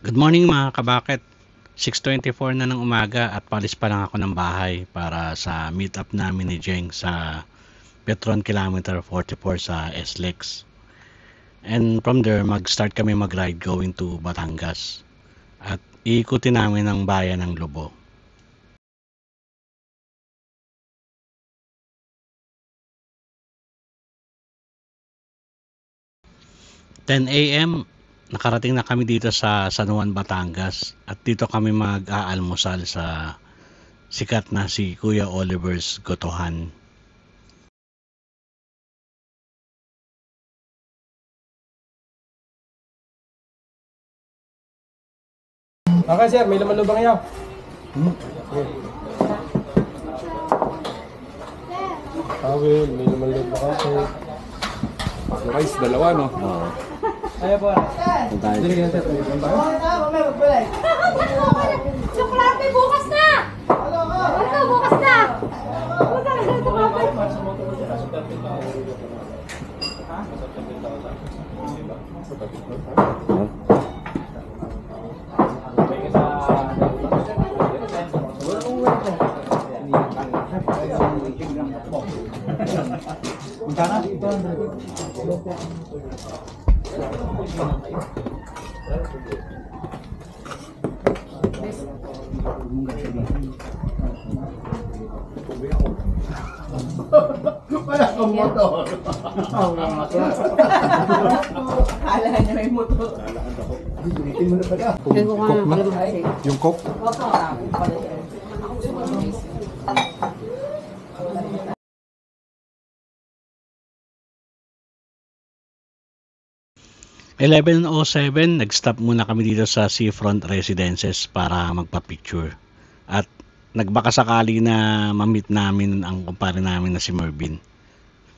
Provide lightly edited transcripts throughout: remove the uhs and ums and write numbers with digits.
Good morning mga kabakit. 6:24 na ng umaga at palis pa lang ako ng bahay para sa meet up namin ni Jeng sa Petron Kilometer 44 sa SLEX. And from there, mag-start kami mag-ride going to Batangas. At iikutin namin ang bayan ng Lobo. 10 a.m. nakarating na kami dito sa San Juan, Batangas at dito kami mag-aalmusal sa sikat na si Kuya Oliver's Gotohan. Okay sir, may laman lubang yaw. Tawil, may laman lubang kasi. Rice, dalawa, no? Oo. Ayaw po. Dili yan sir, may laman ba? Chocolate bukas na! Ano, bukas na! Wala kang motor. Kala niya may motor. Binitin mo na pala. Yung coke? .07, nag-stop muna kami dito sa Seafront Residences para magpa-picture. At nagbakasakali na ma-meet namin ang kumpare namin na si Mervin.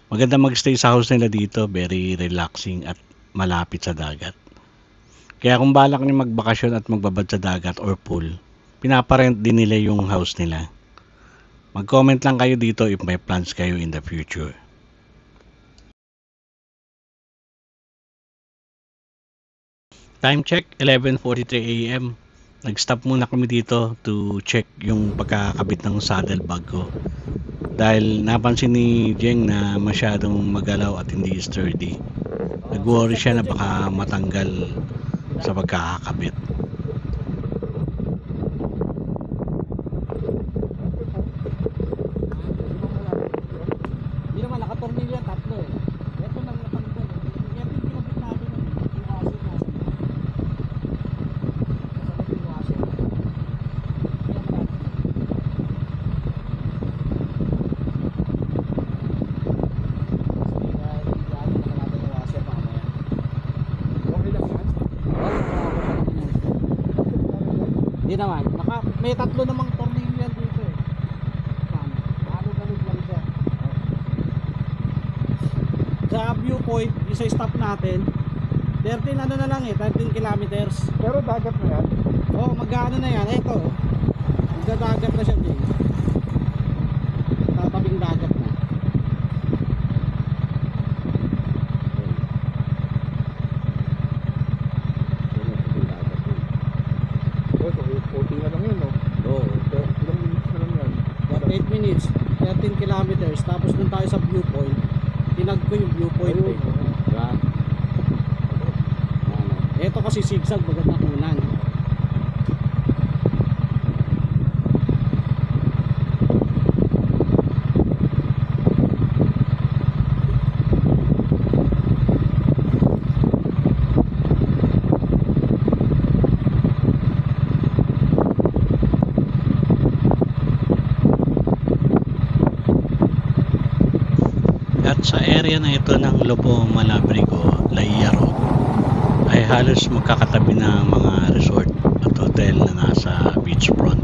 Maganda mag-stay sa house nila dito, very relaxing at malapit sa dagat. Kaya kung balak niyo magbakasyon at magbabad sa dagat or pool, pinaparent din nila yung house nila. Mag-comment lang kayo dito if may plans kayo in the future. Time check, 11:43 a.m. Nag-stop muna kami dito to check yung pagkakabit ng saddlebag ko. Dahil napansin ni Jeng na masyadong magalaw at hindi sturdy. Nag-worry siya na baka matanggal sa pagkakabit. Hindi naman, nakatornilyo yan, tatlo eh. Ito lang natanggal eh. Kaya yung ginabit natin yung washer nasa yung washer. Hindi naman, may tatlo namang tornilyo yan dito eh. Halo-galog lang siya. Sa viewpoint, isa stop natin 13 ano na lang eh, 13 kilometers. Pero dagat na yan. Oo, mag-ano na yan, eto magdadagat na siya din. Tatabing dagat na. So, 40 na lang yun, no? Oo, Ilang minutes na lang yan. 8 minutes, 13 kilometers. Tapos dun tayo sa viewpoint, tinag ko yung viewpoint eh. Diba? Eto kasi zigzag, magandang unan. At sa area na ito ng Lobo, Malabrigo, Laia Road ay halos magkakatabi ng mga resort at hotel na nasa beachfront.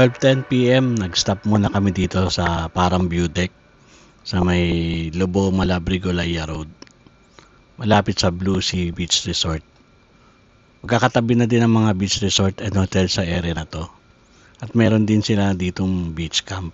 12:10 PM, nag-stop muna kami dito sa Parang View Deck sa may Lobo Malabrigo-Laya Road. Malapit sa Blue Sea Beach Resort. Magkakatabi na din ang mga beach resort and hotel sa area na to. At meron din sila ditong beach camp.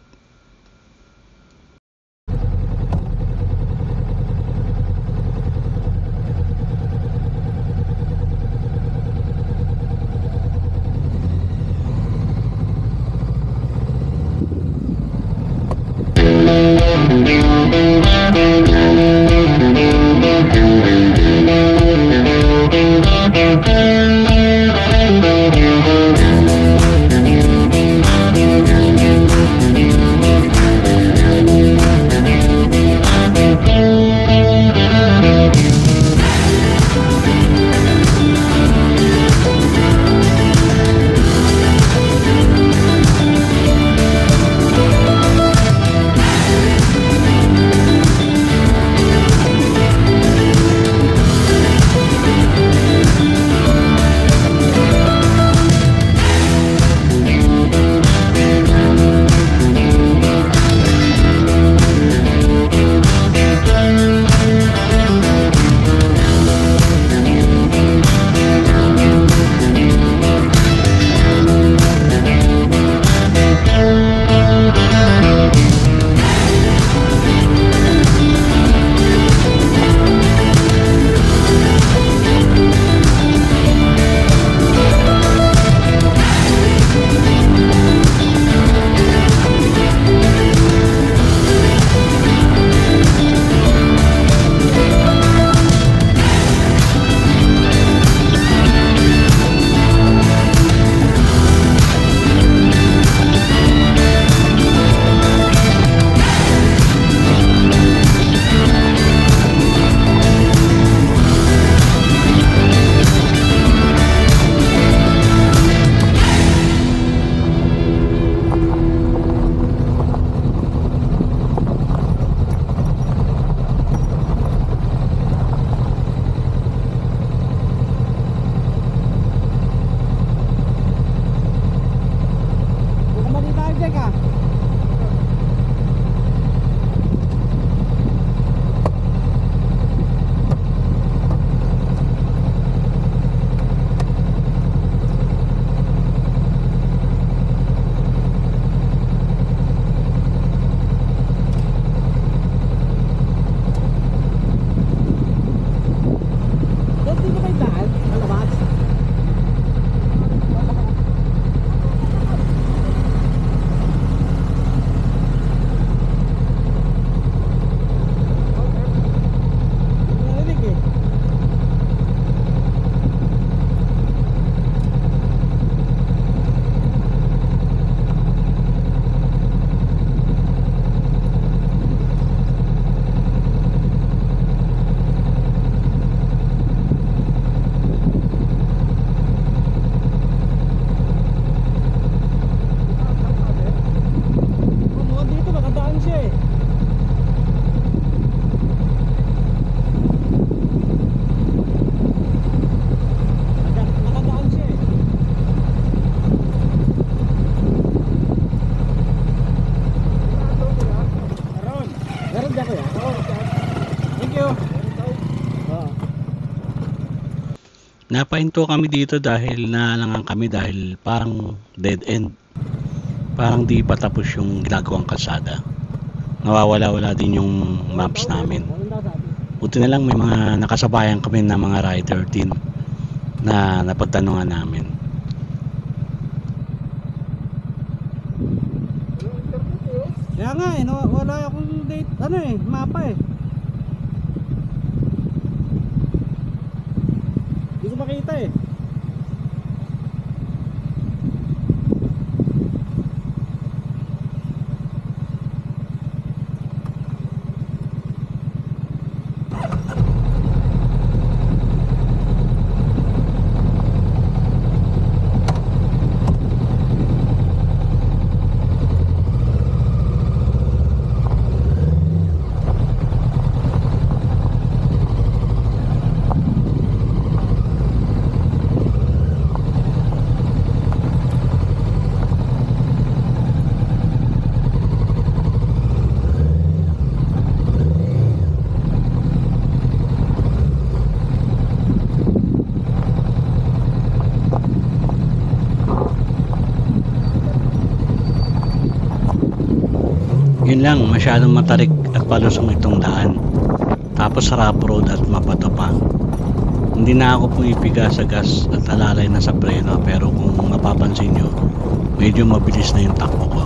Napahinto kami dito dahil naalangan kami dahil parang dead end. Parang di pa tapos yung ginagawang kalsada. Nawawala-wala din yung maps namin. Buti na lang may mga nakasabayan kami na mga rider team na napagtanungan namin. Kaya nga eh, wala akong date, mapa eh. Hindi ko makita eh. Yun lang, masyadong matarik at palusong itong daan. Tapos rough road at mabato pa. Hindi na ako pumipiga sa gas at alalay na sa preno, pero kung mapapansin nyo, medyo mabilis na yung takbo ko.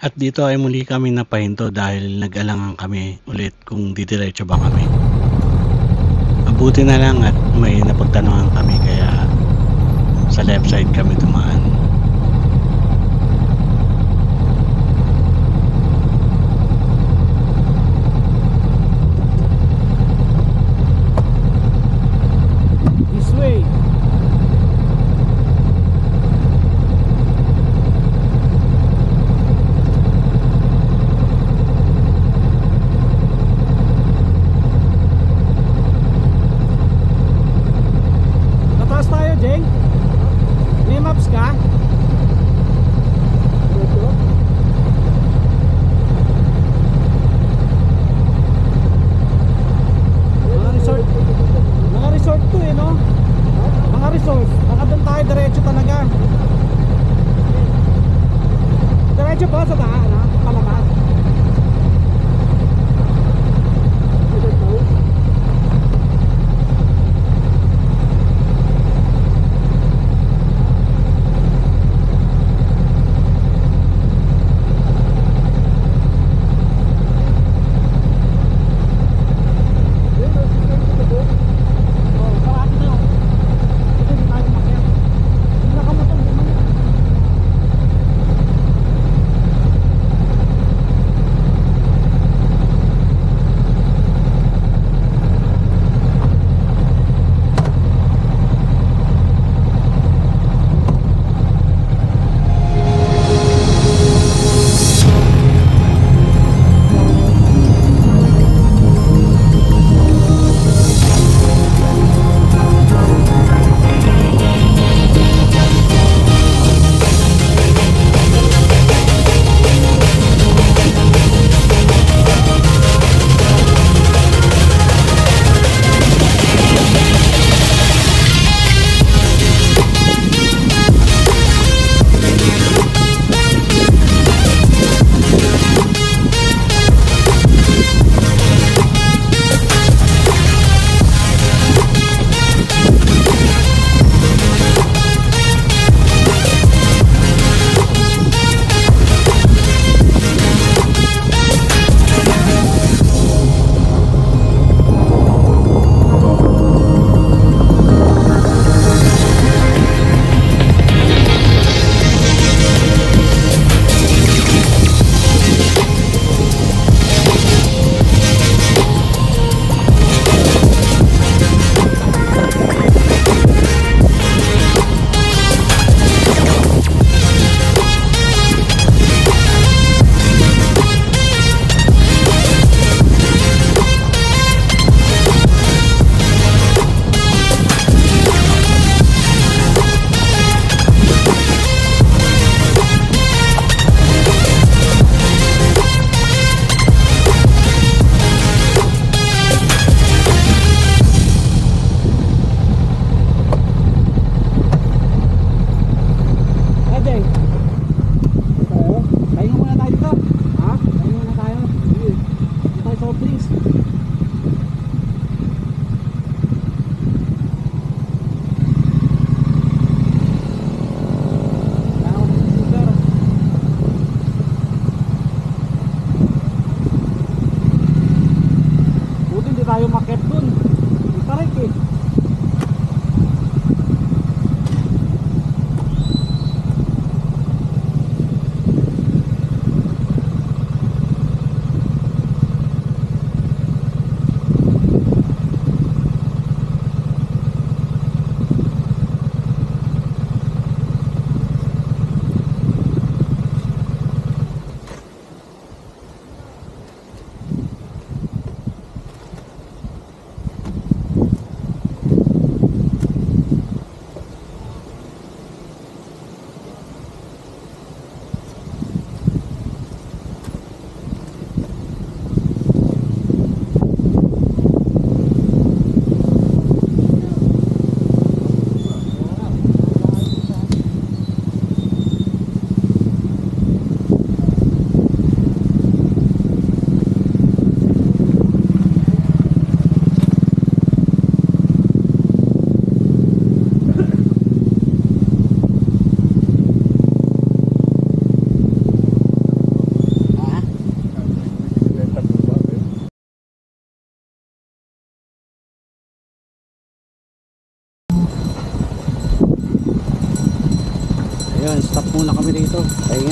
At dito ay muli kami napahinto dahil nag-alangan kami ulit kung didiretso ba kami. Mabuti na lang at may napagtanungan kami kaya sa left side kami dumaan. This way. Nataas tayo, Jeng. May maps ka? Mga resort. Mga resort to eh, no? Mga resort. Baka doon tayo diretso talaga. Diretso ba sa taas, no? Palabas. Oh, sarado na yun. Ito, hindi tayo umakyat. Hindi nakamotor, hindi man yan.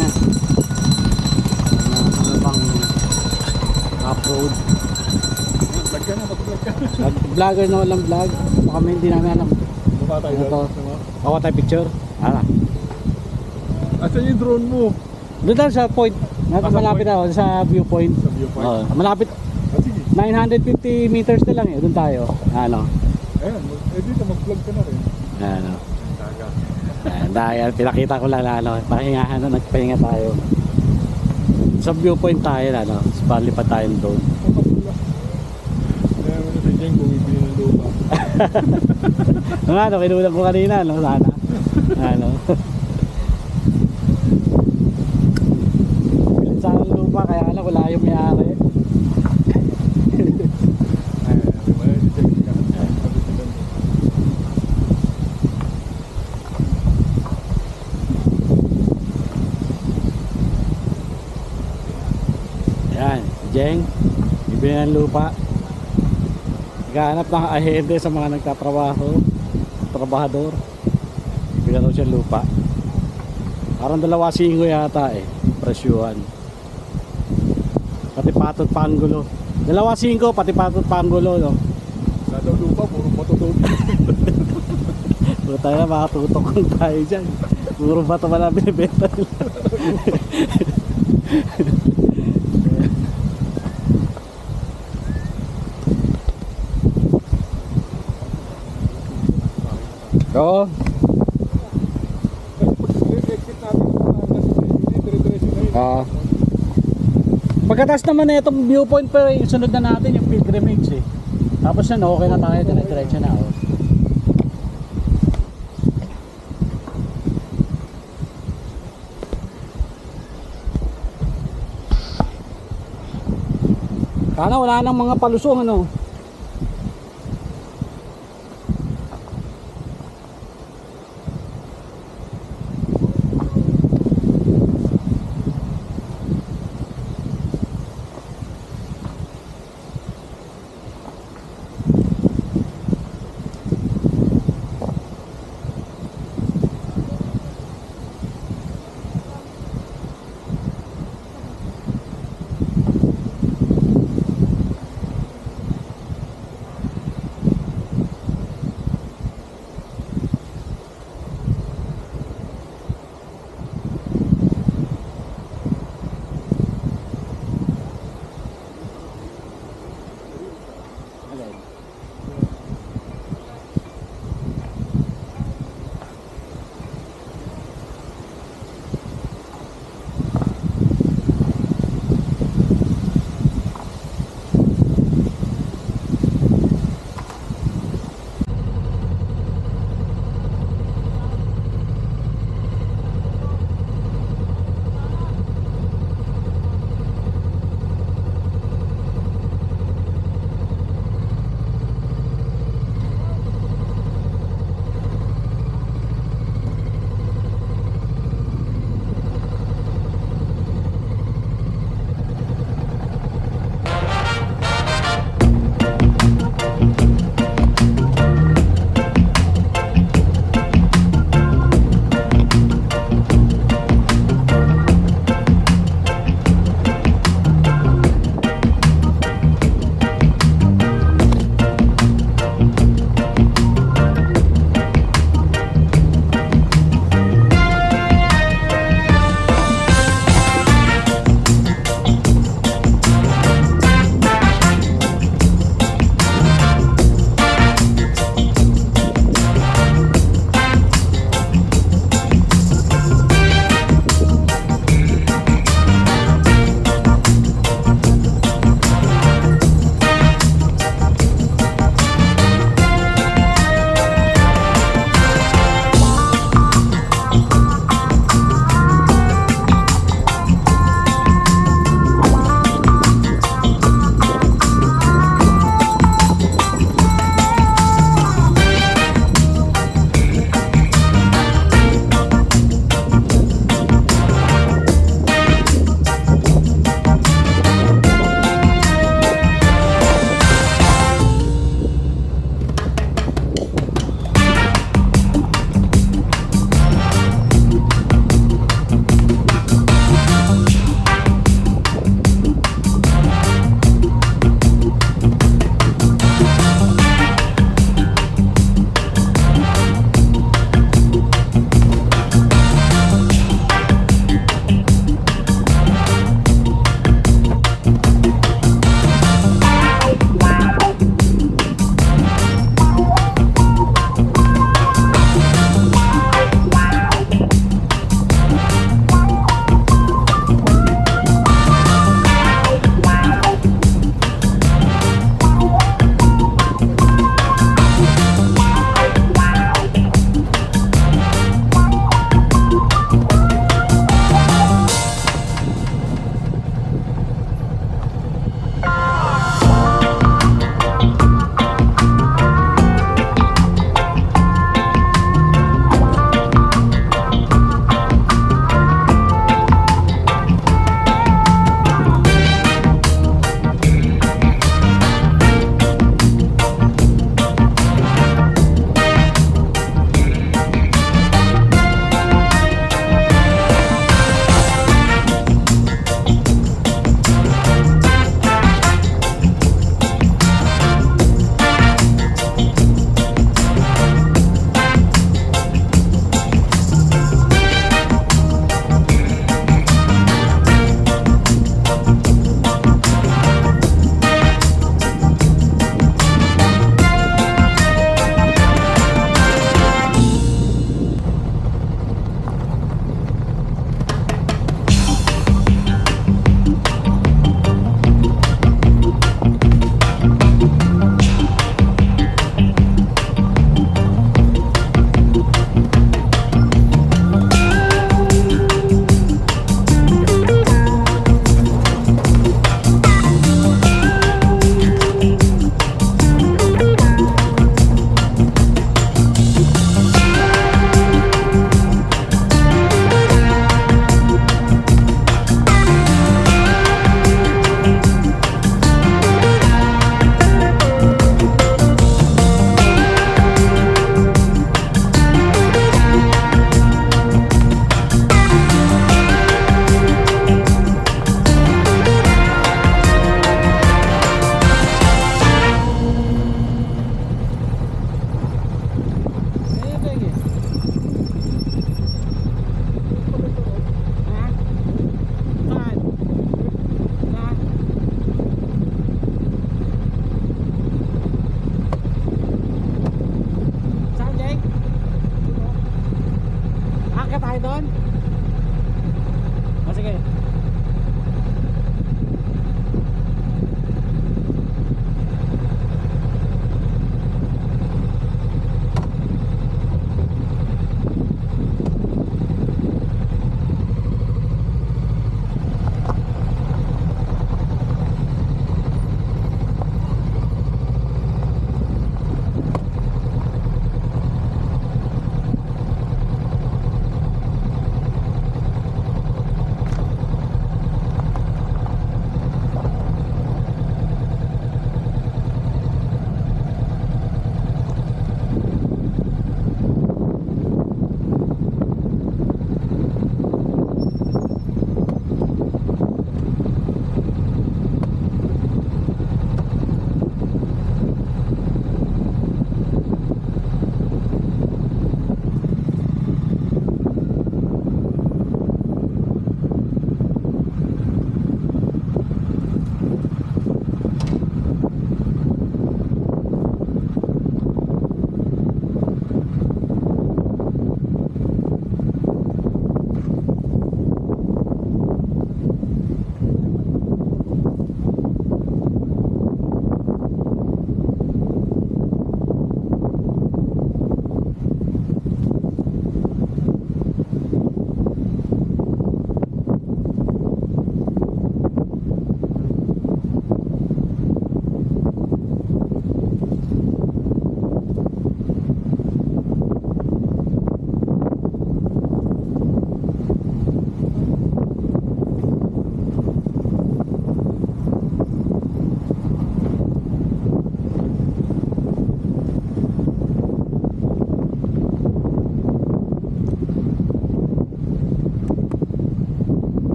niya. Ano bang off-road. Vlog ka na, mag-vlog ka. Vlogger na walang vlog. Baka kami hindi namin alam. Baba tayo Ano to? doon. Ako tayo picture. Asan yung drone mo? Doon tayo sa point. Sa Malapit point? ako sa viewpoint. Sa viewpoint? Malapit. Sige. 950 meters na lang eh. Doon tayo. Ano? Ayan, dito mag-vlog ka na rin. Ano? Daga. Dahil pinakita ko lang ano. Pahingahan na nagpahinga tayo. Sa viewpoint tayo ano. Palipad tayo doon. Ayan mo na si Jeng, bumibili ng lupa. Ano, kinulang ko kanina, no? Sana. Ano? Pilit sa lupa, kaya lang wala yung may-ari. Ayan, si Jeng ka. Yan, Jeng, bibili ng lupa. Naghahanap ng ahente sa mga nagtatrabaho, trabahador. Bibili daw siya lupa. Parang 2.5 yata eh, presyuhan. Pati patot panggulo. 2.5 pati patot panggulo, no? Sa daw lupa, puro matutubi. Puro tayo na makatutok tayo dyan. Puro bato ba na binibenta nila? Oo. Exit natin yung dire-diretso na yun. Pagkatapos naman na itong viewpoint pa yung sunod na natin yung pilgrimage eh. Tapos yan okay na tayo, diretso na oh. Sana wala nang mga palusong ano. sige.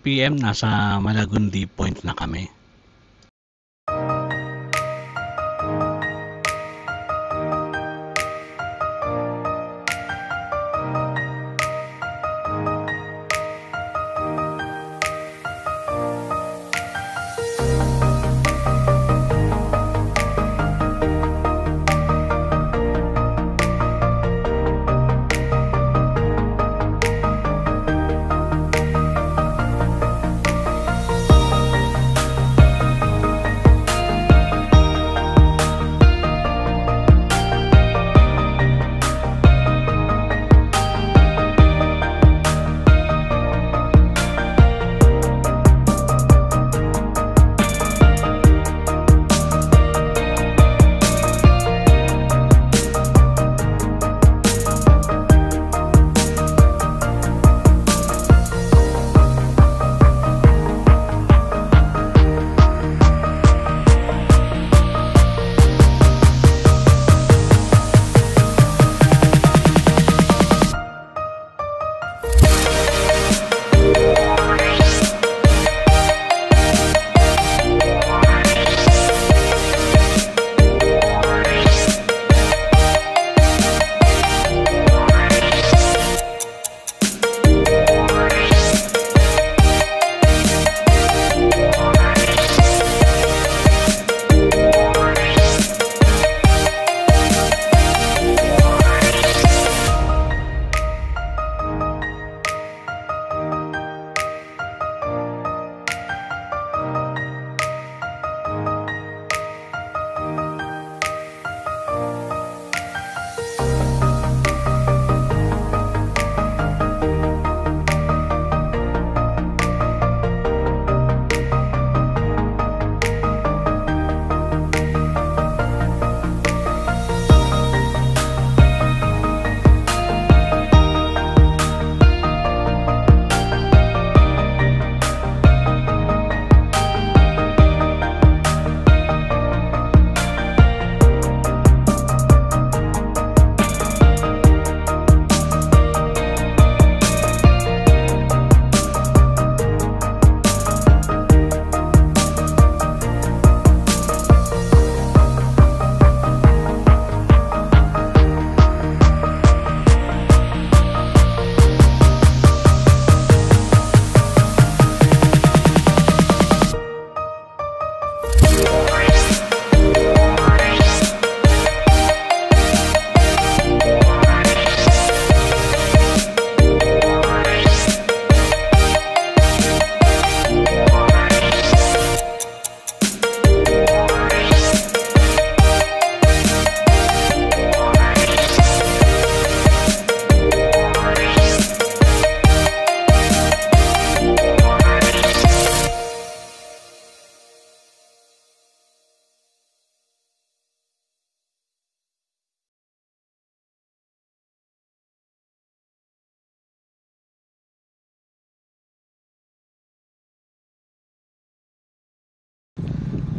PM, nasa Malagundi Point na kami.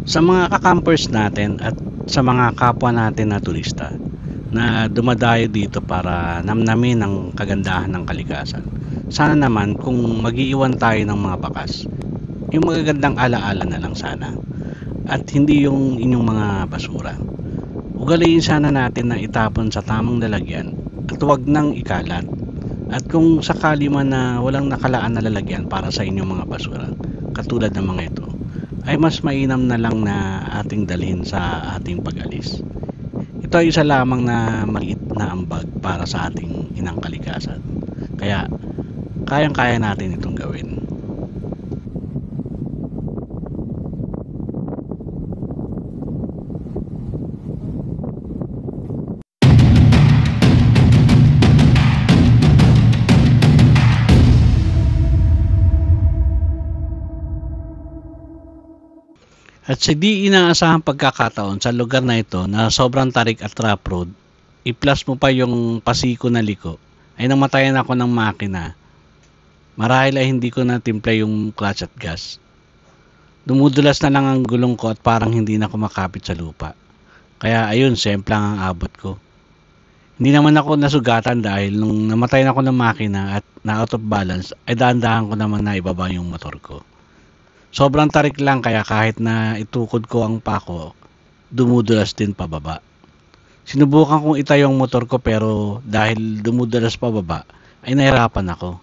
Sa mga kakampers natin at sa mga kapwa natin na turista na dumadayo dito para namnamin ang kagandahan ng kalikasan, sana naman kung mag-iiwan tayo ng mga bakas, yung magagandang alaala na lang sana at hindi yung inyong mga basura. Ugaliin sana natin na itapon sa tamang lalagyan at huwag nang ikalat. At kung sakali man na walang nakalaan na lalagyan para sa inyong mga basura, katulad ng mga ito, ay mas mainam na lang na ating dalhin sa ating pag-alis. Ito ay isa lamang na maliit na ambag para sa ating inang kalikasan. Kaya, kayang-kaya natin itong gawin. At sa di inaasahang pagkakataon sa lugar na ito na sobrang tarik at rough road, i-plus mo pa yung pasiko na liko, ay namatayan ako ng makina. Marahil ay hindi ko na timpla yung clutch at gas. Dumudulas na lang ang gulong ko at parang hindi na kumakapit sa lupa. Kaya ayun, semplang ang abot ko. Hindi naman ako nasugatan dahil nung namatay na ako ng makina at na out of balance, ay dahan-dahan ko naman na ibaba yung motor ko. Sobrang tarik lang kaya kahit na itukod ko ang pako, dumudulas din pababa. Sinubukan kong itayo ang motor ko pero dahil dumudulas pababa, ay nahirapan ako.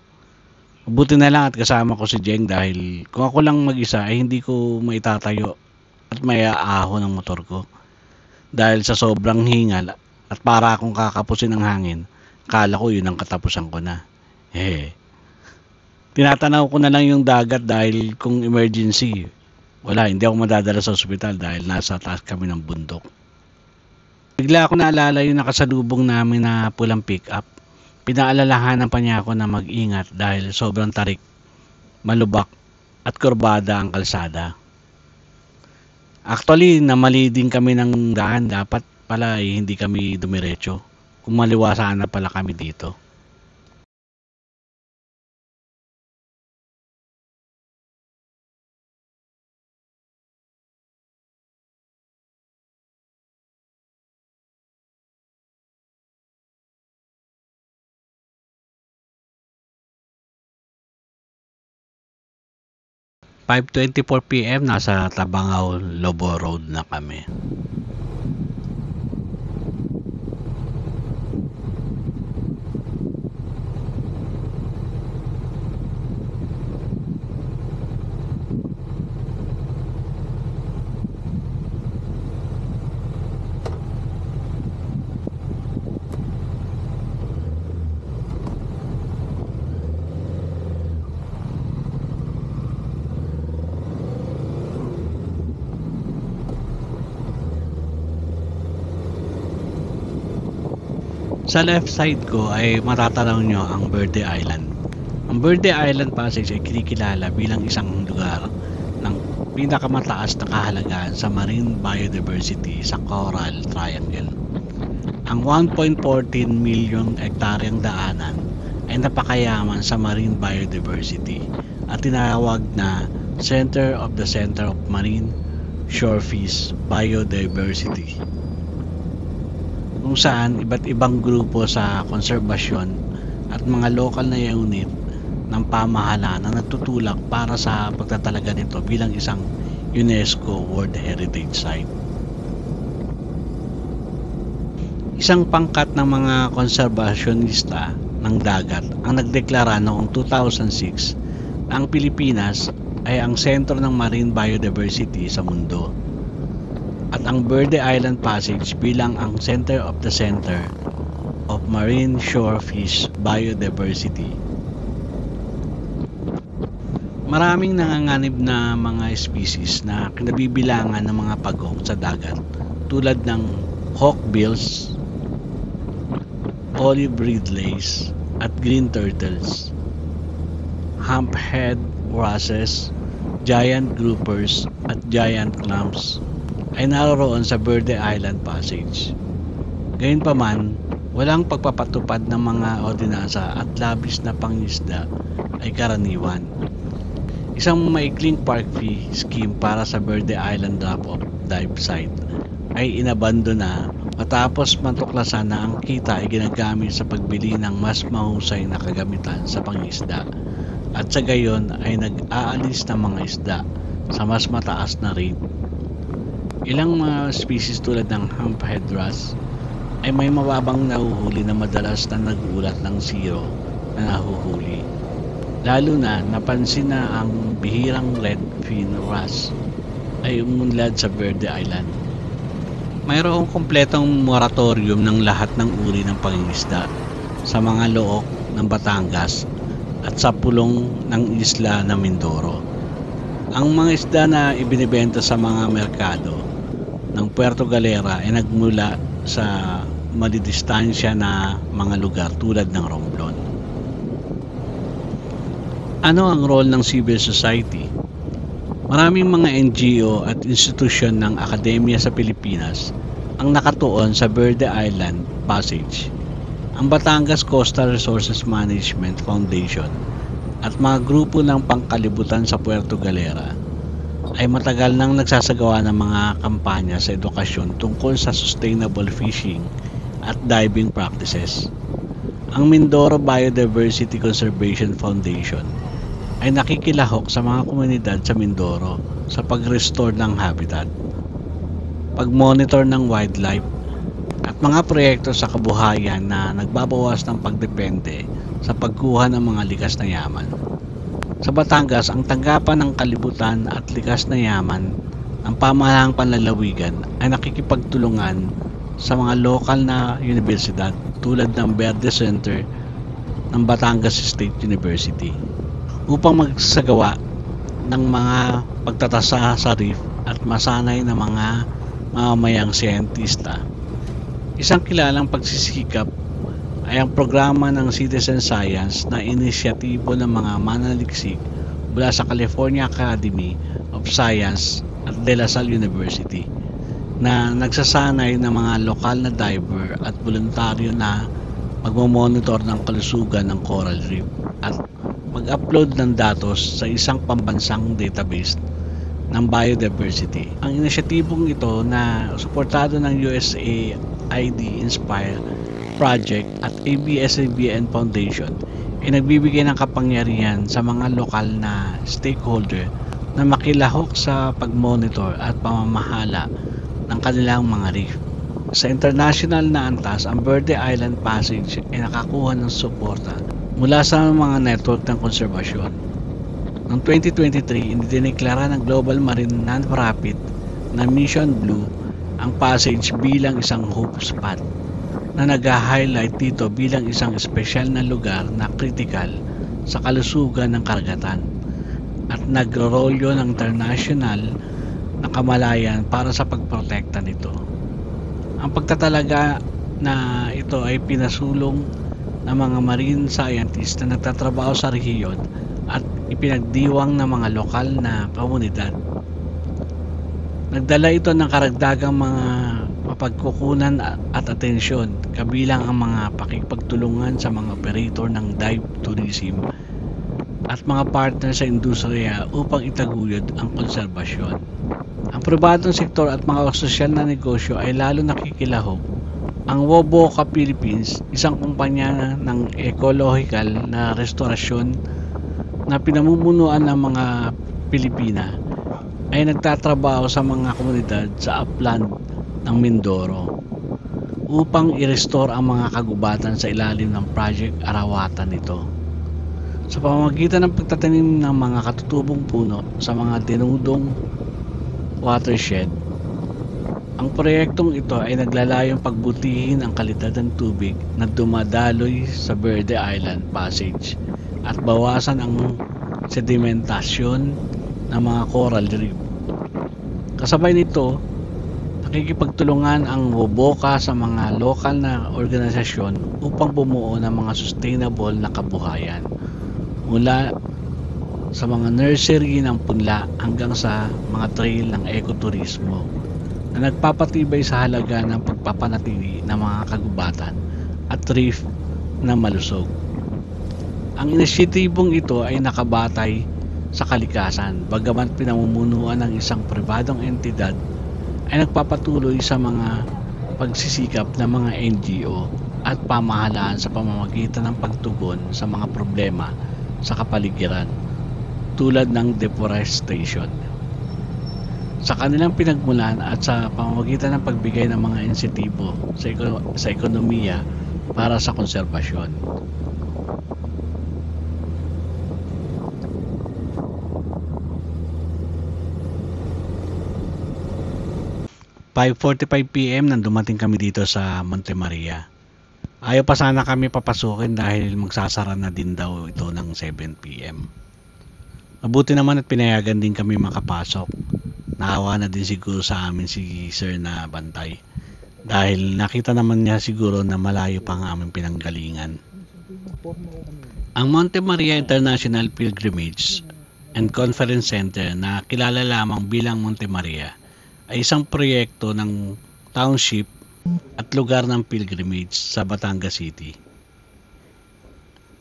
Mabuti na lang at kasama ko si Jeng dahil kung ako lang mag-isa ay hindi ko maitatayo at may aaho ng motor ko. Dahil sa sobrang hingal at para akong kakapusin ng hangin, kala ko yun ang katapusan ko na. Tinatanaw ko na lang yung dagat dahil kung emergency, wala, hindi ako madadala sa ospital dahil nasa taas kami ng bundok. Bigla ako naalala yung nakasalubong namin na pulang pick-up. Pinaalalahanan pa niya ako na mag-ingat dahil sobrang tarik, malubak at kurbada ang kalsada. Actually, namali din kami ng daan. Dapat pala hindi kami dumiretso. Kung maliwa sana pala kami dito. "5:24 PM nasa Tabangao Lobo Road na kami. Sa left side ko ay matatanaw nyo ang Verde Island. Ang Verde Island Passage ay kinikilala bilang isang lugar ng pinakamataas na kahalagahan sa marine biodiversity sa Coral Triangle. Ang 1.14 million hektaryang daanan ay napakayaman sa marine biodiversity at tinawag na Center of Marine Shorefish Biodiversity, kung saan iba't ibang grupo sa konserbasyon at mga lokal na unit ng pamahalaan na nagtutulak para sa pagtatalaga nito bilang isang UNESCO World Heritage Site. Isang pangkat ng mga konserbasyonista ng dagat ang nagdeklara noong 2006 na ang Pilipinas ay ang sentro ng marine biodiversity sa mundo at ang Verde Island Passage bilang ang Center of Marine Shorefish Biodiversity. Maraming nanganganib na mga species na kinabibilangan ng mga pagong sa dagat tulad ng hawkbills, olive ridleys at green turtles, humphead wrasses, giant groupers at giant clams ay naroon sa Verde Island Passage. Gayunpaman, walang pagpapatupad ng mga ordinansa at labis na pangingisda ay karaniwan. Isang maikling park fee scheme para sa Verde Island drop-off dive site ay inabando na matapos matuklasan na ang kita ay ginagamit sa pagbili ng mas mahusay na kagamitan sa pangisda at sa gayon ay nag-aalis ng mga isda sa mas mataas na rate. Ilang mga species tulad ng humphead wrasse ay may mababang nahuhuli na madalas na nagulat ng zero na nahuhuli. Lalo na napansin na ang bihirang red fin wrasse ay umunlad sa Verde Island. Mayroong kompletong moratorium ng lahat ng uri ng pangingisda sa mga look ng Batangas at sa pulong ng isla ng Mindoro. Ang mga isda na ibinibenta sa mga merkado ng Puerto Galera ay nagmula sa madidistansya na mga lugar tulad ng Romblon. Ano ang role ng civil society? Maraming mga NGO at institusyon ng akademya sa Pilipinas ang nakatuon sa Verde Island Passage. Ang Batangas Coastal Resources Management Foundation at mga grupo ng pangkalibutan sa Puerto Galera ay matagal nang nagsasagawa ng mga kampanya sa edukasyon tungkol sa sustainable fishing at diving practices. Ang Mindoro Biodiversity Conservation Foundation ay nakikilahok sa mga komunidad sa Mindoro sa pag-restore ng habitat, pag-monitor ng wildlife, at mga proyekto sa kabuhayan na nagbabawas ng pagdepende sa pagkuha ng mga likas na yaman. Sa Batangas, ang tanggapan ng kalibutan at likas na yaman ng pamahalaang panlalawigan ay nakikipagtulungan sa mga lokal na universidad tulad ng Verde Center ng Batangas State University upang magsagawa ng mga pagtatasa sa reef at masanay na mga mamamayang siyentista. Isang kilalang pagsisikap ay ang programa ng Citizen Science na inisyatibo ng mga mananaliksik mula sa California Academy of Science at De La Salle University na nagsasanay ng mga lokal na diver at voluntaryo na magmamonitor ng kalusugan ng coral reef at mag-upload ng datos sa isang pambansang database ng biodiversity. Ang inisyatibong ito na suportado ng USAID Inspire Project at ABS-CBN Foundation ay nagbibigay ng kapangyarihan sa mga lokal na stakeholder na makilahok sa pagmonitor at pamamahala ng kanilang mga reef. Sa international na antas, ang Verde Island Passage ay nakakuha ng suporta mula sa mga network ng konserbasyon. Noong 2023, idineklara ng Global Marine Non-Profit na Mission Blue ang passage bilang isang hope spot na nag-highlight dito bilang isang espesyal na lugar na kritikal sa kalusugan ng karagatan at nagrorolyo ng international na kamalayan para sa pagprotekta nito. Ang pagtatalaga na ito ay pinasulong ng mga marine scientists na nagtatrabaho sa rehiyon at ipinagdiwang ng mga lokal na komunidad. Nagdala ito ng karagdagang mga mapagkukunan at atensyon kabilang ang mga pakikipagtulungan sa mga operator ng dive tourism at mga partner sa industriya upang itaguyod ang konserbasyon. Ang pribadong sektor at mga sosyal na negosyo ay lalo nakikilahok. Ang Woboka Philippines, isang kumpanya ng ecological na restorasyon na pinamumunuan ng mga Pilipina, ay nagtatrabaho sa mga komunidad sa upland ng Mindoro upang i-restore ang mga kagubatan sa ilalim ng Project Arawatan nito. Sa pamamagitan ng pagtatanim ng mga katutubong puno sa mga denudong watershed, ang proyektong ito ay naglalayong pagbutihin ang kalidad ng tubig na dumadaloy sa Verde Island Passage at bawasan ang sedimentasyon ng mga coral reef. Kasabay nito, nakikipagtulungan ang Woboka sa mga lokal na organisasyon upang bumuo ng mga sustainable na kabuhayan mula sa mga nursery ng punla hanggang sa mga trail ng ekoturismo na nagpapatibay sa halaga ng pagpapanatili ng mga kagubatan at reef na malusog. Ang inisyatibong ito ay nakabatay sa kalikasan, bagamat pinamumunuan ng isang pribadong entidad ay nagpapatuloy sa mga pagsisikap ng mga NGO at pamahalaan sa pamamagitan ng pagtugon sa mga problema sa kapaligiran tulad ng deforestation. Sa kanilang pinagmulan at sa pamamagitan ng pagbigay ng mga insentibo sa ekonomiya para sa konserbasyon. 5:45 PM nang dumating kami dito sa Monte Maria. Ayaw pa sana kami papasukin dahil magsasara na din daw ito ng 7 PM. Mabuti naman at pinayagan din kami makapasok. Naawa na din siguro sa amin si Sir na bantay dahil nakita naman niya siguro na malayo pa ang aming pinanggalingan. Ang Monte Maria International Pilgrimage and Conference Center na kilala lamang bilang Monte Maria ay isang proyekto ng township at lugar ng pilgrimage sa Batangas City.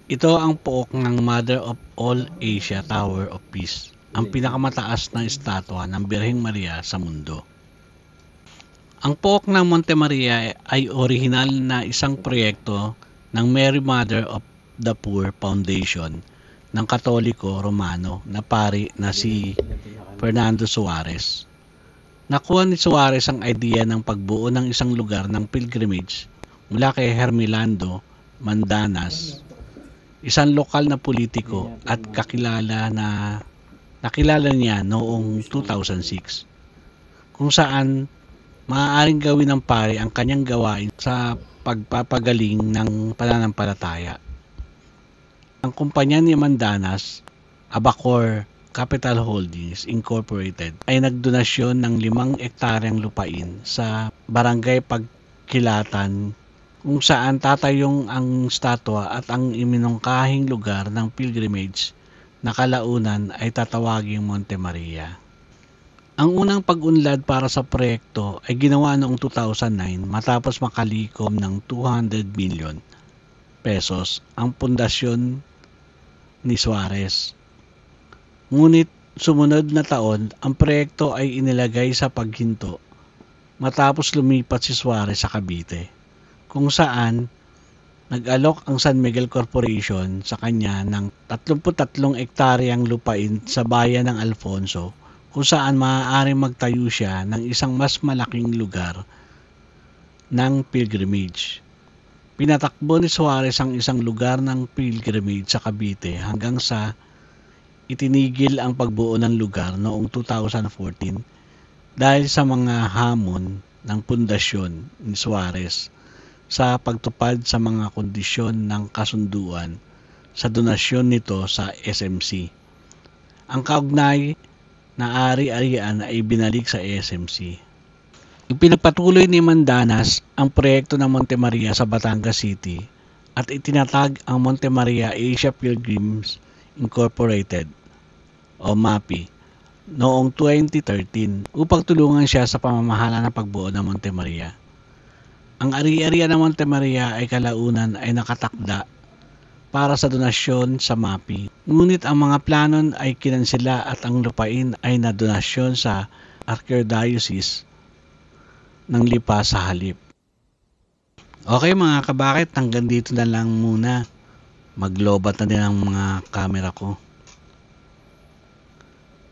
Ito ang pook ng Mother of All Asia Tower of Peace, ang pinakamataas na estatwa ng Birheng Maria sa mundo. Ang pook ng Monte Maria ay orihinal na isang proyekto ng Mary Mother of the Poor Foundation ng Katoliko Romano na pari na si Fernando Suarez. Nakuha ni Suarez ang idea ng pagbuo ng isang lugar ng pilgrimage mula kay Hermelando Mandanas, isang lokal na politiko at nakilala niya noong 2006, kung saan maaaring gawin ng pari ang kanyang gawain sa pagpapagaling ng pananampalataya. Ang kumpanya ni Mandanas, Abacor Capital Holdings Incorporated, ay nagdonasyon ng 5 ektaryang lupain sa Barangay Pagkilatan kung saan tatayong ang statwa at ang iminungkahing lugar ng pilgrimage na kalaunan ay tatawaging Monte Maria. Ang unang pag-unlad para sa proyekto ay ginawa noong 2009 matapos makalikom ng 200 million pesos ang pundasyon ni Suarez. Ngunit sumunod na taon, ang proyekto ay inilagay sa paghinto matapos lumipat si Suarez sa Cavite, kung saan nag-alok ang San Miguel Corporation sa kanya ng 33 ektaryang lupain sa bayan ng Alfonso, kung saan maaaring magtayo siya ng isang mas malaking lugar ng pilgrimage. Pinatakbo ni Suarez ang isang lugar ng pilgrimage sa Cavite hanggang sa itinigil ang pagbuo ng lugar noong 2014 dahil sa mga hamon ng pundasyon ni Suarez sa pagtupad sa mga kondisyon ng kasunduan sa donasyon nito sa SMC. Ang kaugnay na ari-arian ay binalik sa SMC. Ipinagpatuloy ni Mandanas ang proyekto ng Monte Maria sa Batangas City at itinatag ang Monte Maria Asia Pilgrims Incorporated o MAPI noong 2013 upang tulungan siya sa pamamahala ng pagbuo ng Monte Maria. Ang ari-arian ng Monte Maria ay kalaunan ay nakatakda para sa donasyon sa MAPI. Ngunit ang mga planon ay kinansela at ang lupain ay nadonasyon sa Archdiocese ng Lipa sa halip. Okay mga kabakit, hanggang dito na lang muna. Maglobat na din ang mga camera ko.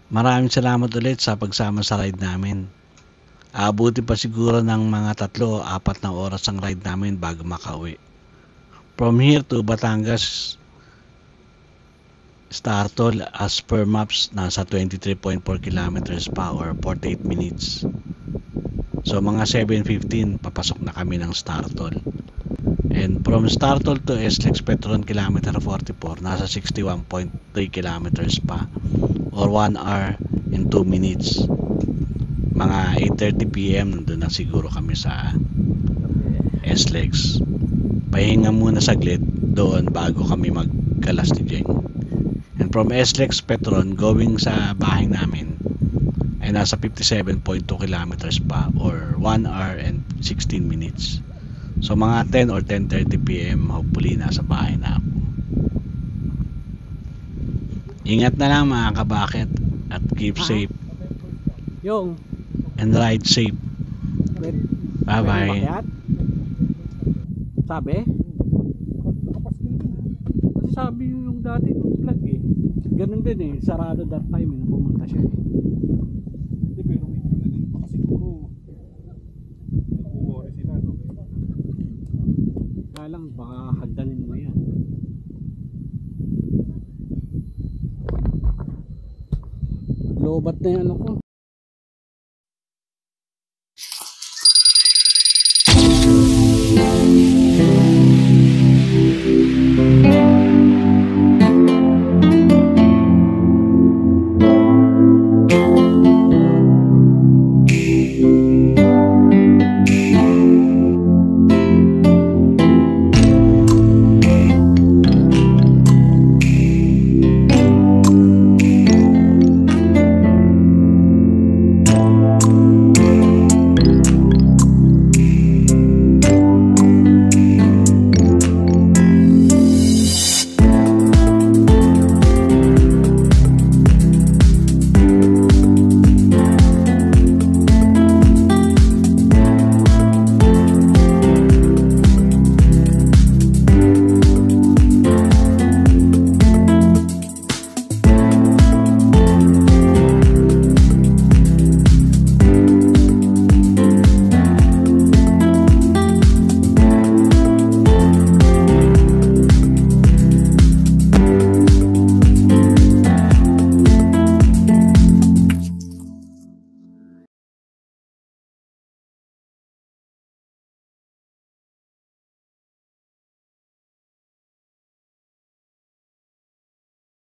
Maraming salamat ulit sa pagsama sa ride namin. Aabutin pa siguro ng mga 3 o 4 na oras ang ride namin bago makauwi. From here to Batangas Startol, as per maps, nasa 23.4 kilometers pa or 48 minutes. So mga 7:15 papasok na kami ng Startol. And from Startol to SLEX Petron kilometer 44, nasa 61.3 kilometers pa or 1 hour and 2 minutes. Mga 8:30 PM nandun na siguro kami sa SLEX. Pahinga muna saglit doon bago kami magkalas ni Jeng. And from SLEX Petron going sa bahay namin ay nasa 57.2 kilometers pa or 1 hour and 16 minutes. So mga 10 or 10:30 PM hopefully nasa bahay na ako. Ingat na lang mga kabakit at keep safe Yung, and ride safe. pwede Bye-bye. makyat? Sabi? Kasi sabi yung dati nung vlog eh. Ganun din eh, sarado that time eh, pumunta siya eh. Hindi, pero may talagang baka siguro nagkukuha sila, no? Kaya lang, baka hagdanin mo yan. Lobat na yan ako.